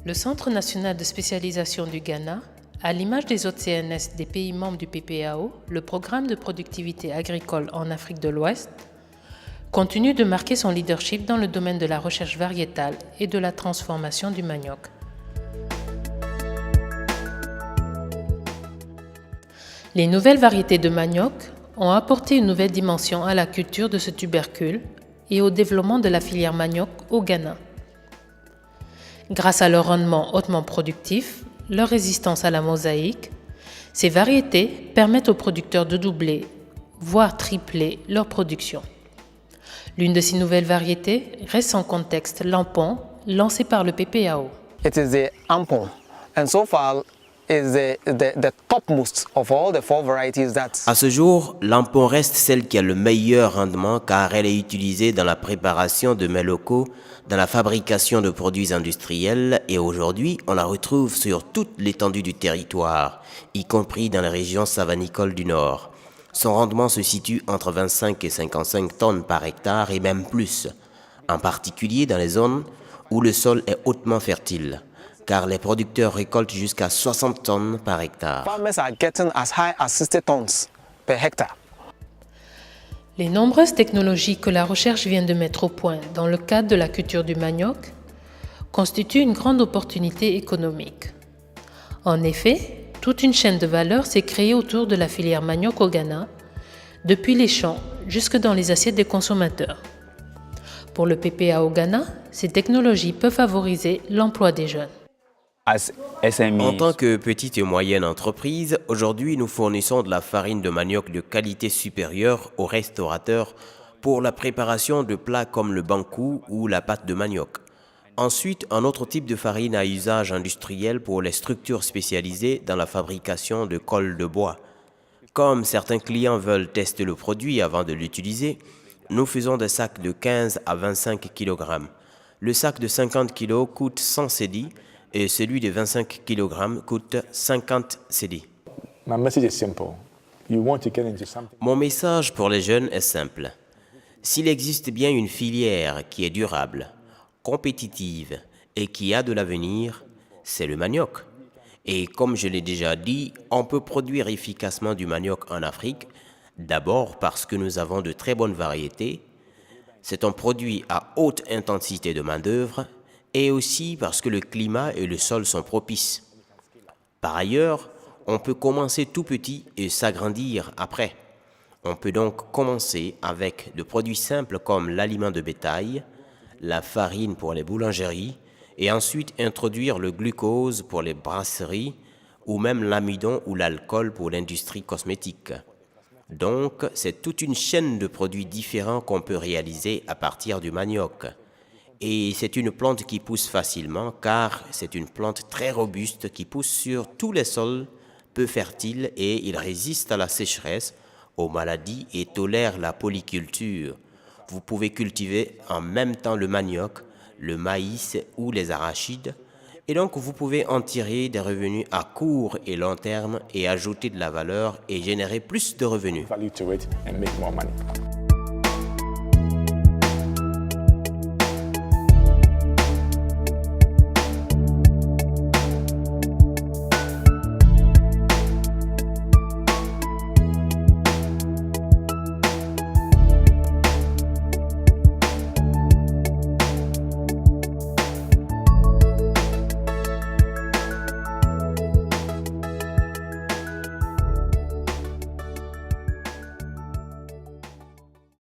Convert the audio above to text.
Le Centre national de spécialisation du Ghana, à l'image des autres CNS des pays membres du PPAO, le programme de productivité agricole en Afrique de l'Ouest, continue de marquer son leadership dans le domaine de la recherche variétale et de la transformation du manioc. Les nouvelles variétés de manioc ont apporté une nouvelle dimension à la culture de ce tubercule et au développement de la filière manioc au Ghana. Grâce à leur rendement hautement productif, leur résistance à la mosaïque, ces variétés permettent aux producteurs de doubler, voire tripler leur production. L'une de ces nouvelles variétés reste en contexte l'ampon, lancé par le PPAO. It is the ampon, and so far is the topmost of all the 4 varieties that. À ce jour, l'ampon reste celle qui a le meilleur rendement car elle est utilisée dans la préparation de mets locaux, dans la fabrication de produits industriels et aujourd'hui, on la retrouve sur toute l'étendue du territoire, y compris dans les régions savanicoles du Nord. Son rendement se situe entre 25 et 55 tonnes par hectare et même plus, en particulier dans les zones où le sol est hautement fertile, car les producteurs récoltent jusqu'à 60 tonnes par hectare. Farmers are getting as high as 60 tonnes per hectare. Les nombreuses technologies que la recherche vient de mettre au point dans le cadre de la culture du manioc constituent une grande opportunité économique. En effet, toute une chaîne de valeur s'est créée autour de la filière manioc au Ghana, depuis les champs jusque dans les assiettes des consommateurs. Pour le PPA au Ghana, ces technologies peuvent favoriser l'emploi des jeunes. En tant que petite et moyenne entreprise, aujourd'hui nous fournissons de la farine de manioc de qualité supérieure aux restaurateurs pour la préparation de plats comme le bankou ou la pâte de manioc. Ensuite, un autre type de farine à usage industriel pour les structures spécialisées dans la fabrication de colle de bois. Comme certains clients veulent tester le produit avant de l'utiliser, nous faisons des sacs de 15 à 25 kg. Le sac de 50 kg coûte 100 cedi et celui de 25 kg coûte 50 cedi. Mon message pour les jeunes est simple. S'il existe bien une filière qui est durable, compétitive et qui a de l'avenir, c'est le manioc. Et comme je l'ai déjà dit, on peut produire efficacement du manioc en Afrique, d'abord parce que nous avons de très bonnes variétés. C'est un produit à haute intensité de main-d'œuvre et aussi parce que le climat et le sol sont propices. Par ailleurs, on peut commencer tout petit et s'agrandir après. On peut donc commencer avec de produits simples comme l'aliment de bétail, la farine pour les boulangeries et ensuite introduire le glucose pour les brasseries ou même l'amidon ou l'alcool pour l'industrie cosmétique. Donc, c'est toute une chaîne de produits différents qu'on peut réaliser à partir du manioc. Et c'est une plante qui pousse facilement car c'est une plante très robuste qui pousse sur tous les sols peu fertiles et il résiste à la sécheresse, aux maladies et tolère la polyculture. Vous pouvez cultiver en même temps le manioc, le maïs ou les arachides et donc vous pouvez en tirer des revenus à court et long terme et ajouter de la valeur et générer plus de revenus.